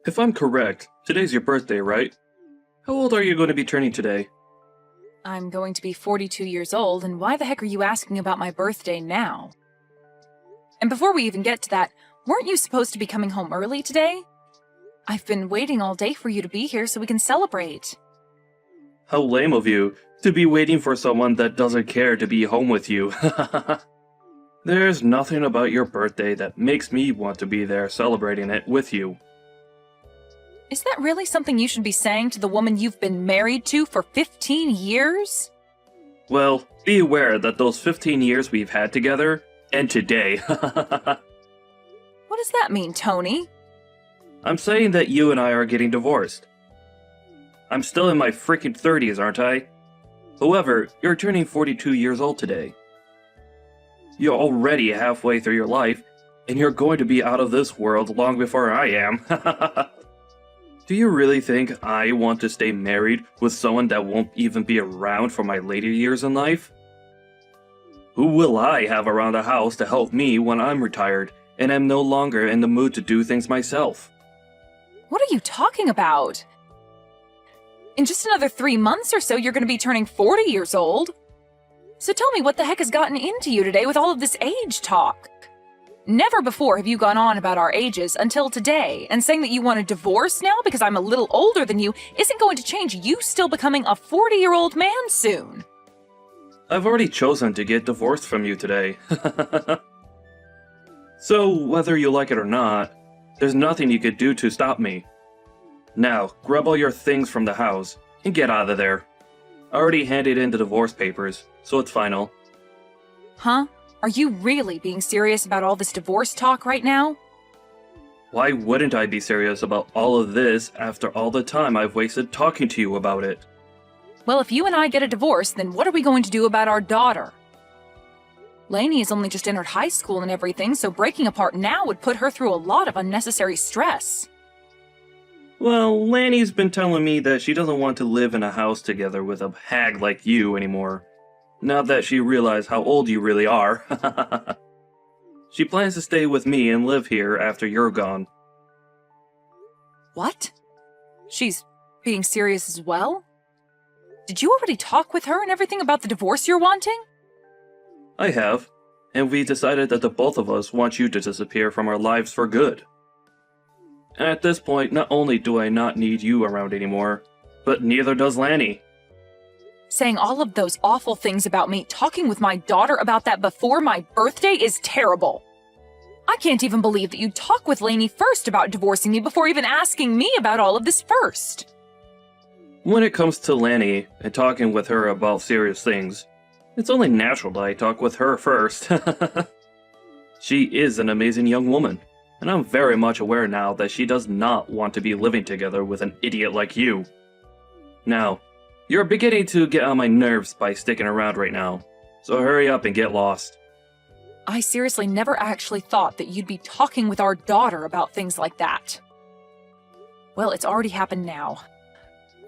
If I'm correct, today's your birthday, right? How old are you going to be turning today? I'm going to be 42 years old, and why the heck are you asking about my birthday now? And before we even get to that, weren't you supposed to be coming home early today? I've been waiting all day for you to be here so we can celebrate. How lame of you to be waiting for someone that doesn't care to be home with you. There's nothing about your birthday that makes me want to be there celebrating it with you. Is that really something you should be saying to the woman you've been married to for 15 years? Well, be aware that those 15 years we've had together end today. What does that mean, Tony? I'm saying that you and I are getting divorced. I'm still in my freaking 30s, aren't I? However, you're turning 42 years old today. You're already halfway through your life, and you're going to be out of this world long before I am. Do you really think I want to stay married with someone that won't even be around for my later years in life? Who will I have around the house to help me when I'm retired and am no longer in the mood to do things myself? What are you talking about? In just another 3 months or so, you're going to be turning 40 years old. So tell me, what the heck has gotten into you today with all of this age talk? Never before have you gone on about our ages until today, and saying that you want a divorce now because I'm a little older than you isn't going to change you still becoming a 40-year-old man soon. I've already chosen to get divorced from you today. So, whether you like it or not, there's nothing you could do to stop me. Now, grab all your things from the house and get out of there. I already handed in the divorce papers, so it's final. Huh? Are you really being serious about all this divorce talk right now? Why wouldn't I be serious about all of this after all the time I've wasted talking to you about it? Well, if you and I get a divorce, then what are we going to do about our daughter? Lainey has only just entered high school and everything, so breaking apart now would put her through a lot of unnecessary stress. Well, Lanny's been telling me that she doesn't want to live in a house together with a hag like you anymore. Now that she realized how old you really are. She plans to stay with me and live here after you're gone. What? She's being serious as well? Did you already talk with her and everything about the divorce you're wanting? I have, and we decided that the both of us want you to disappear from our lives for good. At this point, not only do I not need you around anymore, but neither does Lanny. Saying all of those awful things about me, talking with my daughter about that before my birthday is terrible. I can't even believe that you'd talk with Lainey first about divorcing me before even asking me about all of this first. When it comes to Lanny and talking with her about serious things, it's only natural that I talk with her first. She is an amazing young woman, and I'm very much aware now that she does not want to be living together with an idiot like you. Now, you're beginning to get on my nerves by sticking around right now, so hurry up and get lost. I seriously never actually thought that you'd be talking with our daughter about things like that. Well, it's already happened now.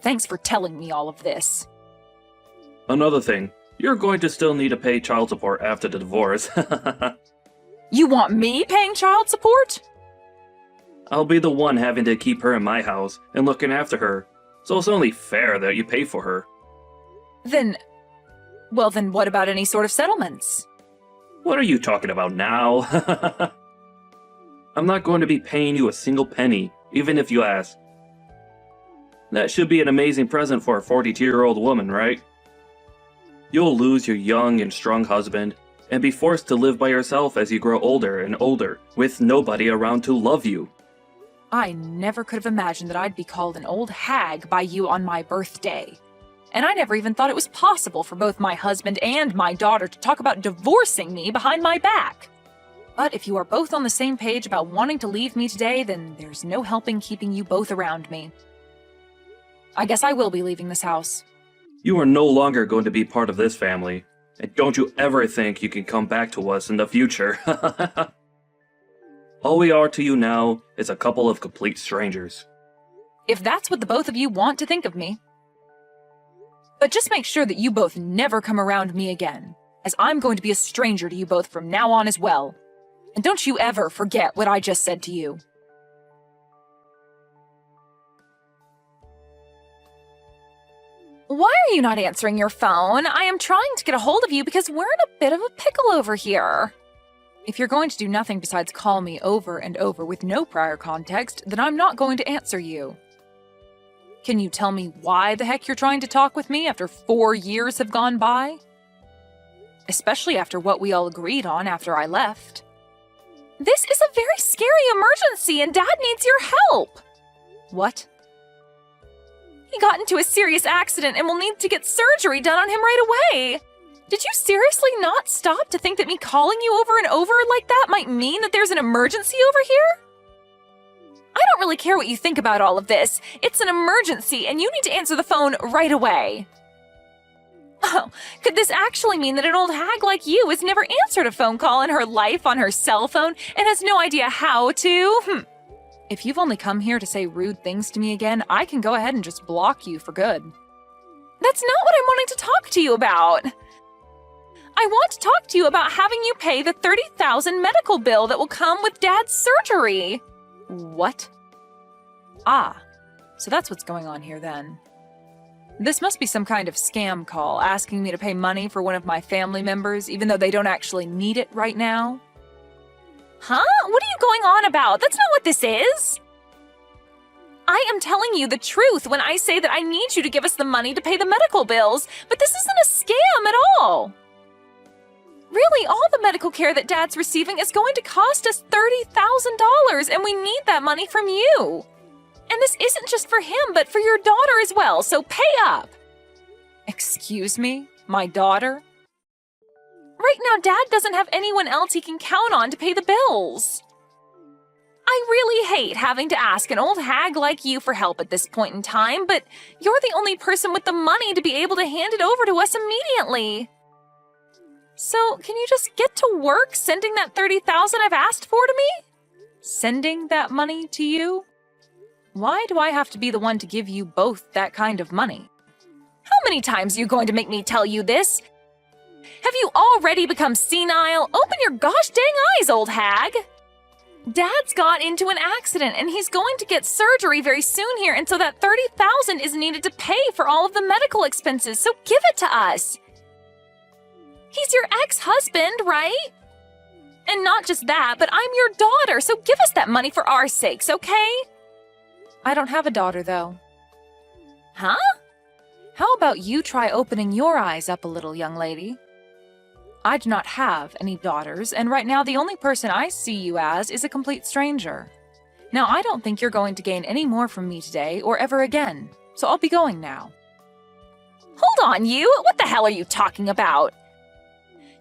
Thanks for telling me all of this. Another thing, you're going to still need to pay child support after the divorce. You want me paying child support? I'll be the one having to keep her in my house and looking after her, so it's only fair that you pay for her. Then what about any sort of settlements? What are you talking about now? I'm not going to be paying you a single penny, even if you ask. That should be an amazing present for a 42-year-old woman, right? You'll lose your young and strong husband, and be forced to live by yourself as you grow older and older, with nobody around to love you. I never could have imagined that I'd be called an old hag by you on my birthday. And I never even thought it was possible for both my husband and my daughter to talk about divorcing me behind my back. But if you are both on the same page about wanting to leave me today, then there's no helping keeping you both around me. I guess I will be leaving this house. You are no longer going to be part of this family, and don't you ever think you can come back to us in the future. All we are to you now is a couple of complete strangers. If that's what the both of you want to think of me. But just make sure that you both never come around me again, as I'm going to be a stranger to you both from now on as well. And don't you ever forget what I just said to you. Why are you not answering your phone? I am trying to get a hold of you because we're in a bit of a pickle over here. If you're going to do nothing besides call me over and over with no prior context, then I'm not going to answer you. Can you tell me why the heck you're trying to talk with me after 4 years have gone by? Especially after what we all agreed on after I left. This is a very scary emergency and Dad needs your help! What? He got into a serious accident and will need to get surgery done on him right away. Did you seriously not stop to think that me calling you over and over like that might mean that there's an emergency over here? I don't really care what you think about all of this. It's an emergency and you need to answer the phone right away. Oh, could this actually mean that an old hag like you has never answered a phone call in her life on her cell phone and has no idea how to? If you've only come here to say rude things to me again, I can go ahead and just block you for good. That's not what I'm wanting to talk to you about. I want to talk to you about having you pay the $30,000 medical bill that will come with Dad's surgery. What? Ah, so that's what's going on here then. This must be some kind of scam call asking me to pay money for one of my family members even though they don't actually need it right now. Huh? What are you going on about? That's not what this is. I am telling you the truth when I say that I need you to give us the money to pay the medical bills, but this isn't a scam at all. Really, all the medical care that Dad's receiving is going to cost us $30,000, and we need that money from you. And this isn't just for him, but for your daughter as well, so pay up. Excuse me? My daughter? Right now, Dad doesn't have anyone else he can count on to pay the bills. I really hate having to ask an old hag like you for help at this point in time, but you're the only person with the money to be able to hand it over to us immediately. So, can you just get to work sending that $30,000 I've asked for to me? Sending that money to you? Why do I have to be the one to give you both that kind of money? How many times are you going to make me tell you this? Have you already become senile? Open your gosh dang eyes, old hag! Dad's got into an accident and he's going to get surgery very soon here, and so that $30,000 is needed to pay for all of the medical expenses, so give it to us! He's your ex-husband, right? And not just that, but I'm your daughter, so give us that money for our sakes, okay? I don't have a daughter, though. Huh? How about you try opening your eyes up a little, young lady? I do not have any daughters, and right now the only person I see you as is a complete stranger. Now, I don't think you're going to gain any more from me today or ever again, so I'll be going now. Hold on, you! What the hell are you talking about?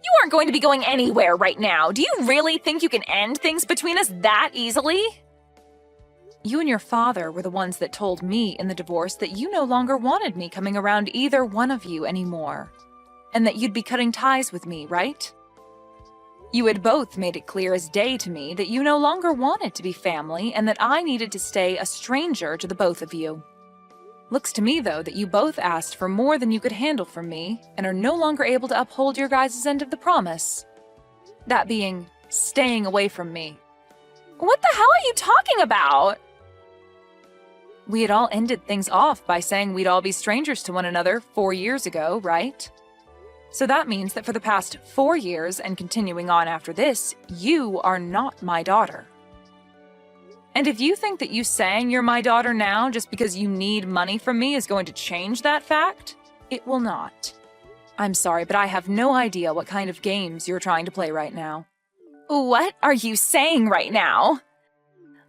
You aren't going to be going anywhere right now. Do you really think you can end things between us that easily? You and your father were the ones that told me in the divorce that you no longer wanted me coming around either one of you anymore, and that you'd be cutting ties with me, right? You had both made it clear as day to me that you no longer wanted to be family and that I needed to stay a stranger to the both of you. Looks to me, though, that you both asked for more than you could handle from me and are no longer able to uphold your guys' end of the promise. That being, staying away from me. What the hell are you talking about? We had all ended things off by saying we'd all be strangers to one another 4 years ago, right? So that means that for the past 4 years and continuing on after this, you are not my daughter. And if you think that you saying you're my daughter now just because you need money from me is going to change that fact, it will not. I'm sorry, but I have no idea what kind of games you're trying to play right now. What are you saying right now?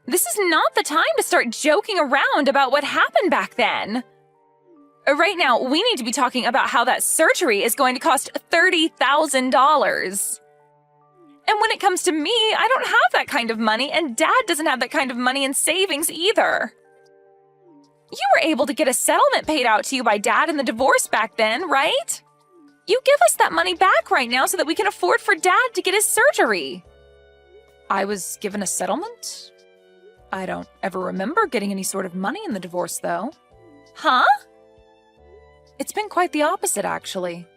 This is not the time to start joking around about what happened back then. Right now, we need to be talking about how that surgery is going to cost $30,000. And when it comes to me, I don't have that kind of money, and Dad doesn't have that kind of money in savings either. You were able to get a settlement paid out to you by Dad in the divorce back then, right? You give us that money back right now so that we can afford for Dad to get his surgery. I was given a settlement? I don't ever remember getting any sort of money in the divorce, though. Huh? It's been quite the opposite, actually.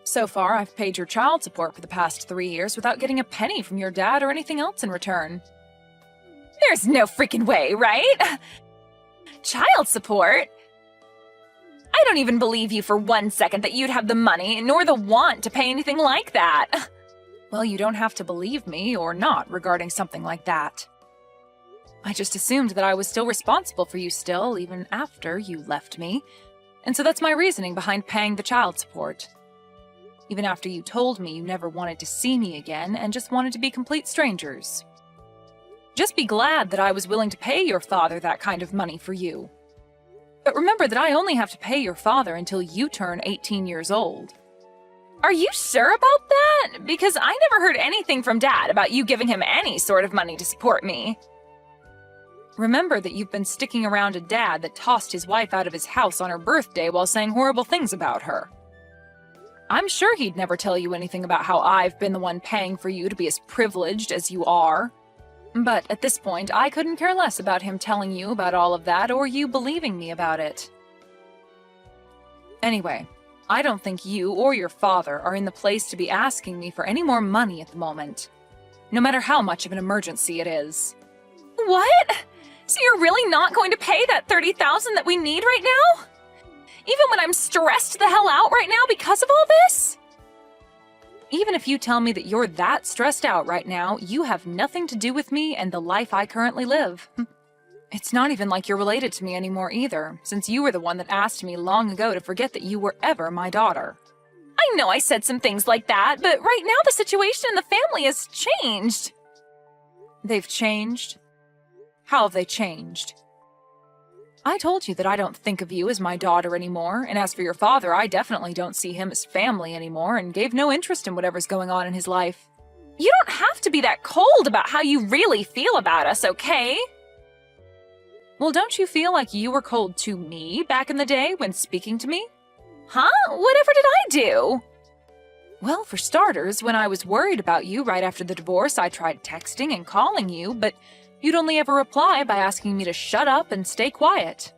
So far, I've paid your child support for the past 3 years without getting a penny from your dad or anything else in return. There's no freaking way, right? Child support? I don't even believe you for 1 second that you'd have the money nor the want to pay anything like that. Well, you don't have to believe me or not regarding something like that. I just assumed that I was still responsible for you still, even after you left me. And so that's my reasoning behind paying the child support. Even after you told me you never wanted to see me again and just wanted to be complete strangers. Just be glad that I was willing to pay your father that kind of money for you. But remember that I only have to pay your father until you turn 18 years old. Are you sure about that? Because I never heard anything from Dad about you giving him any sort of money to support me. Remember that you've been sticking around a dad that tossed his wife out of his house on her birthday while saying horrible things about her. I'm sure he'd never tell you anything about how I've been the one paying for you to be as privileged as you are. But at this point, I couldn't care less about him telling you about all of that or you believing me about it. Anyway, I don't think you or your father are in the place to be asking me for any more money at the moment, no matter how much of an emergency it is. What? So you're really not going to pay that $30,000 that we need right now? Even when I'm stressed the hell out right now because of all this? Even if you tell me that you're that stressed out right now, you have nothing to do with me and the life I currently live. It's not even like you're related to me anymore either, since you were the one that asked me long ago to forget that you were ever my daughter. I know I said some things like that, but right now the situation in the family has changed. They've changed? How have they changed? I told you that I don't think of you as my daughter anymore, and as for your father, I definitely don't see him as family anymore and gave no interest in whatever's going on in his life. You don't have to be that cold about how you really feel about us, okay? Well, don't you feel like you were cold to me back in the day when speaking to me? Huh? Whatever did I do? Well, for starters, when I was worried about you right after the divorce, I tried texting and calling you, but you'd only ever reply by asking me to shut up and stay quiet.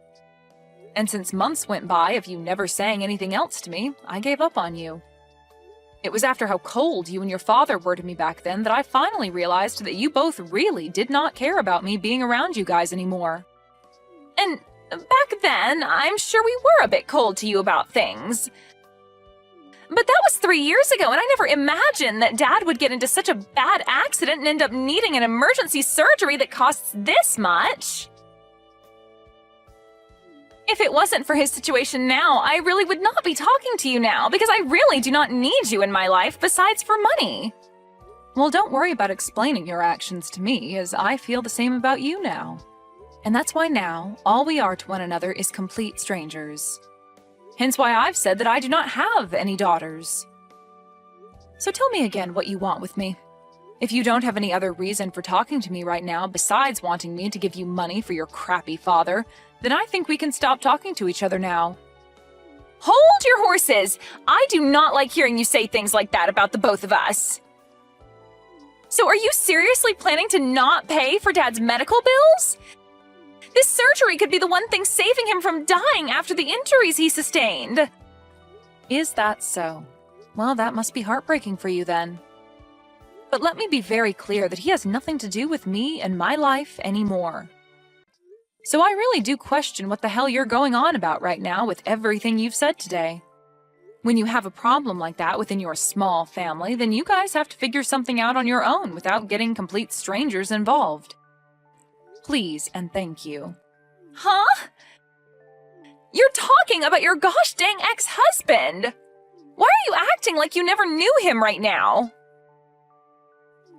And since months went by of you never saying anything else to me, I gave up on you. It was after how cold you and your father were to me back then that I finally realized that you both really did not care about me being around you guys anymore. And back then, I'm sure we were a bit cold to you about things. But that was 3 years ago, and I never imagined that Dad would get into such a bad accident and end up needing an emergency surgery that costs this much. If it wasn't for his situation now, I really would not be talking to you now, because I really do not need you in my life besides for money. Well, don't worry about explaining your actions to me, as I feel the same about you now. And that's why now, all we are to one another is complete strangers. Hence why I've said that I do not have any daughters. So tell me again what you want with me. If you don't have any other reason for talking to me right now besides wanting me to give you money for your crappy father, then I think we can stop talking to each other now. Hold your horses! I do not like hearing you say things like that about the both of us. So are you seriously planning to not pay for Dad's medical bills? This surgery could be the one thing saving him from dying after the injuries he sustained. Is that so? Well, that must be heartbreaking for you then. But let me be very clear that he has nothing to do with me and my life anymore. So I really do question what the hell you're going on about right now with everything you've said today. When you have a problem like that within your small family, then you guys have to figure something out on your own without getting complete strangers involved. Please and thank you. Huh? You're talking about your gosh dang ex-husband! Why are you acting like you never knew him right now?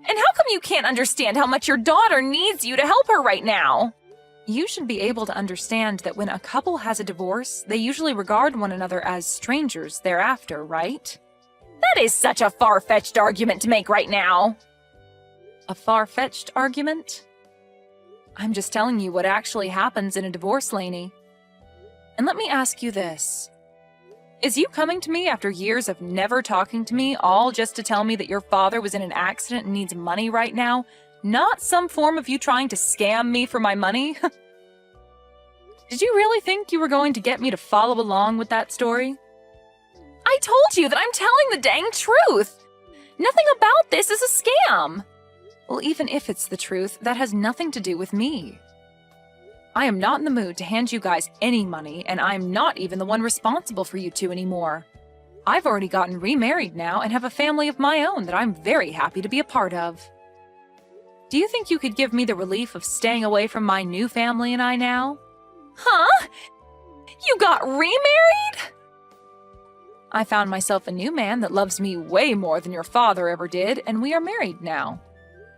And how come you can't understand how much your daughter needs you to help her right now? You should be able to understand that when a couple has a divorce, they usually regard one another as strangers thereafter, right? That is such a far-fetched argument to make right now. A far-fetched argument? I'm just telling you what actually happens in a divorce, Lainey. And let me ask you this. Is you coming to me after years of never talking to me, all just to tell me that your father was in an accident and needs money right now, not some form of you trying to scam me for my money? Did you really think you were going to get me to follow along with that story? I told you that I'm telling the dang truth! Nothing about this is a scam! Well, even if it's the truth, that has nothing to do with me. I am not in the mood to hand you guys any money, and I'm not even the one responsible for you two anymore. I've already gotten remarried now and have a family of my own that I'm very happy to be a part of. Do you think you could give me the relief of staying away from my new family and I now? Huh? You got remarried? I found myself a new man that loves me way more than your father ever did, and we are married now.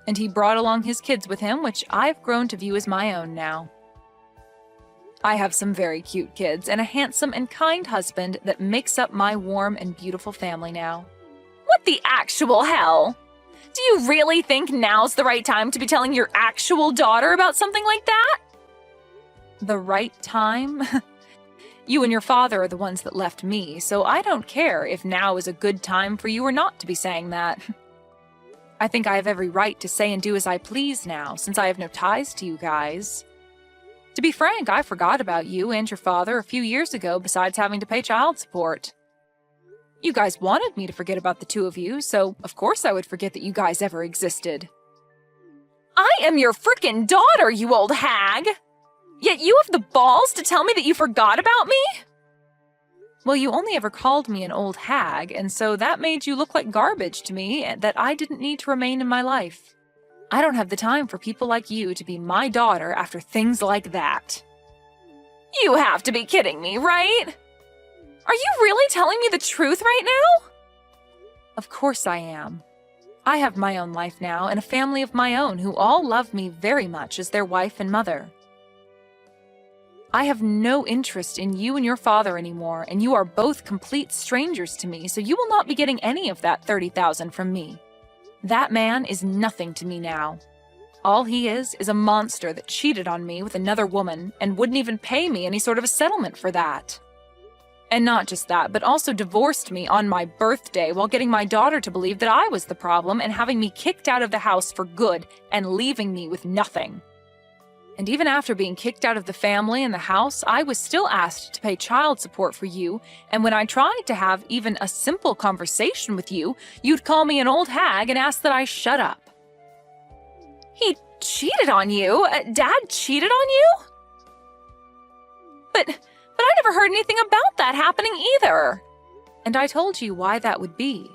And he brought along his kids with him, which I've grown to view as my own now. I have some very cute kids and a handsome and kind husband that makes up my warm and beautiful family now. What the actual hell? Do you really think now's the right time to be telling your actual daughter about something like that? The right time? You and your father are the ones that left me, so I don't care if now is a good time for you or not to be saying that. I think I have every right to say and do as I please now, since I have no ties to you guys. To be frank, I forgot about you and your father a few years ago besides having to pay child support. You guys wanted me to forget about the two of you, so of course I would forget that you guys ever existed. I am your frickin' daughter, you old hag! Yet you have the balls to tell me that you forgot about me? Well, you only ever called me an old hag, and so that made you look like garbage to me that I didn't need to remain in my life. I don't have the time for people like you to be my daughter after things like that. You have to be kidding me, right? Are you really telling me the truth right now? Of course I am. I have my own life now and a family of my own who all love me very much as their wife and mother. I have no interest in you and your father anymore, and you are both complete strangers to me, so you will not be getting any of that $30,000 from me. That man is nothing to me now. All he is a monster that cheated on me with another woman and wouldn't even pay me any sort of a settlement for that. And not just that, but also divorced me on my birthday while getting my daughter to believe that I was the problem and having me kicked out of the house for good and leaving me with nothing. And even after being kicked out of the family and the house, I was still asked to pay child support for you, and when I tried to have even a simple conversation with you, you'd call me an old hag and ask that I shut up. He cheated on you? Dad cheated on you? But I never heard anything about that happening either. And I told you why that would be.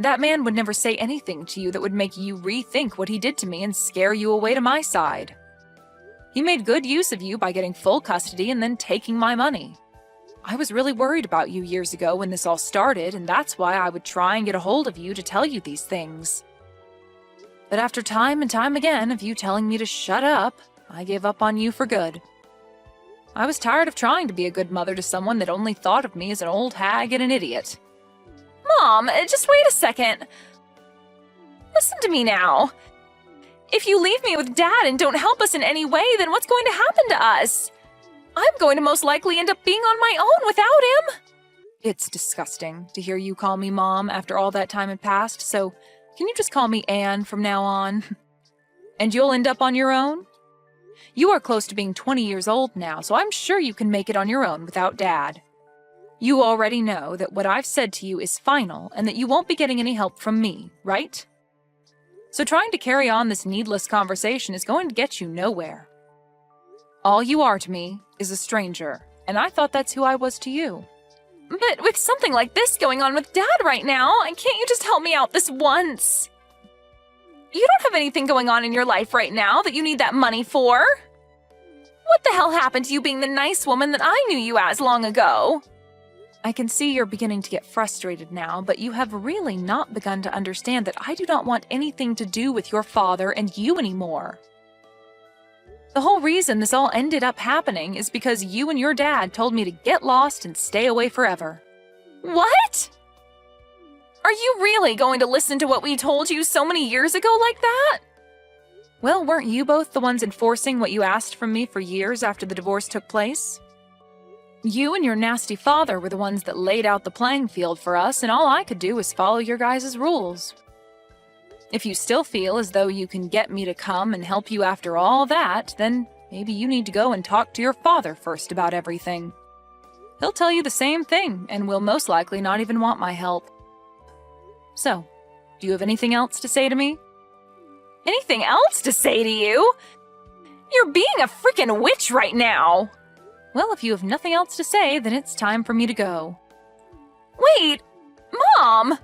That man would never say anything to you that would make you rethink what he did to me and scare you away to my side. He made good use of you by getting full custody and then taking my money. I was really worried about you years ago when this all started, and that's why I would try and get a hold of you to tell you these things. But after time and time again of you telling me to shut up, I gave up on you for good. I was tired of trying to be a good mother to someone that only thought of me as an old hag and an idiot. Mom, just wait a second. Listen to me now. If you leave me with Dad and don't help us in any way, then what's going to happen to us? I'm going to most likely end up being on my own without him. It's disgusting to hear you call me Mom after all that time had passed, so can you just call me Anne from now on? And you'll end up on your own? You are close to being 20 years old now, so I'm sure you can make it on your own without Dad. You already know that what I've said to you is final and that you won't be getting any help from me, right? So trying to carry on this needless conversation is going to get you nowhere. All you are to me is a stranger, and I thought that's who I was to you. But with something like this going on with Dad right now, can't you just help me out this once? You don't have anything going on in your life right now that you need that money for. What the hell happened to you being the nice woman that I knew you as long ago? I can see you're beginning to get frustrated now, but you have really not begun to understand that I do not want anything to do with your father and you anymore. The whole reason this all ended up happening is because you and your dad told me to get lost and stay away forever. What? Are you really going to listen to what we told you so many years ago like that? Well, weren't you both the ones enforcing what you asked from me for years after the divorce took place? You and your nasty father were the ones that laid out the playing field for us, and all I could do was follow your guys' rules. If you still feel as though you can get me to come and help you after all that, then maybe you need to go and talk to your father first about everything. He'll tell you the same thing, and will most likely not even want my help. So, do you have anything else to say to me? Anything else to say to you? You're being a freaking witch right now! Well, if you have nothing else to say, then it's time for me to go. Wait! Mom!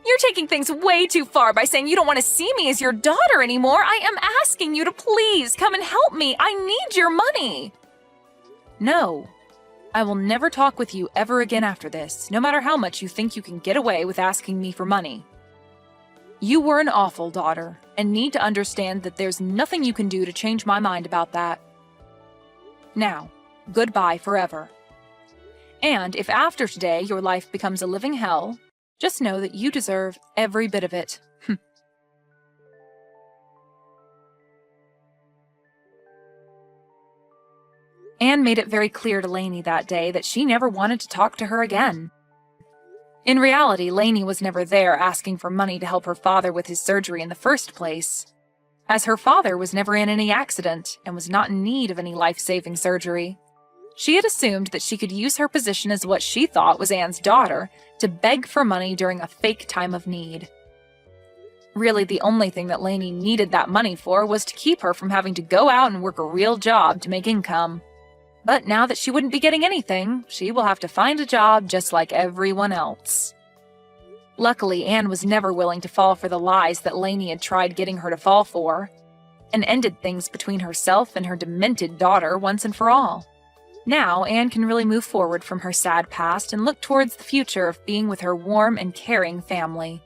You're taking things way too far by saying you don't want to see me as your daughter anymore. I am asking you to please come and help me. I need your money. No. I will never talk with you ever again after this, no matter how much you think you can get away with asking me for money. You were an awful daughter, and need to understand that there's nothing you can do to change my mind about that. Now, goodbye forever. And if after today your life becomes a living hell, just know that you deserve every bit of it. Anne made it very clear to Lainey that day that she never wanted to talk to her again. In reality, Lainey was never there asking for money to help her father with his surgery in the first place, as her father was never in any accident and was not in need of any life-saving surgery. She had assumed that she could use her position as what she thought was Anne's daughter to beg for money during a fake time of need. Really, the only thing that Lainey needed that money for was to keep her from having to go out and work a real job to make income. But now that she wouldn't be getting anything, she will have to find a job just like everyone else. Luckily, Anne was never willing to fall for the lies that Lainey had tried getting her to fall for, and ended things between herself and her demented daughter once and for all. Now, Anne can really move forward from her sad past and look towards the future of being with her warm and caring family.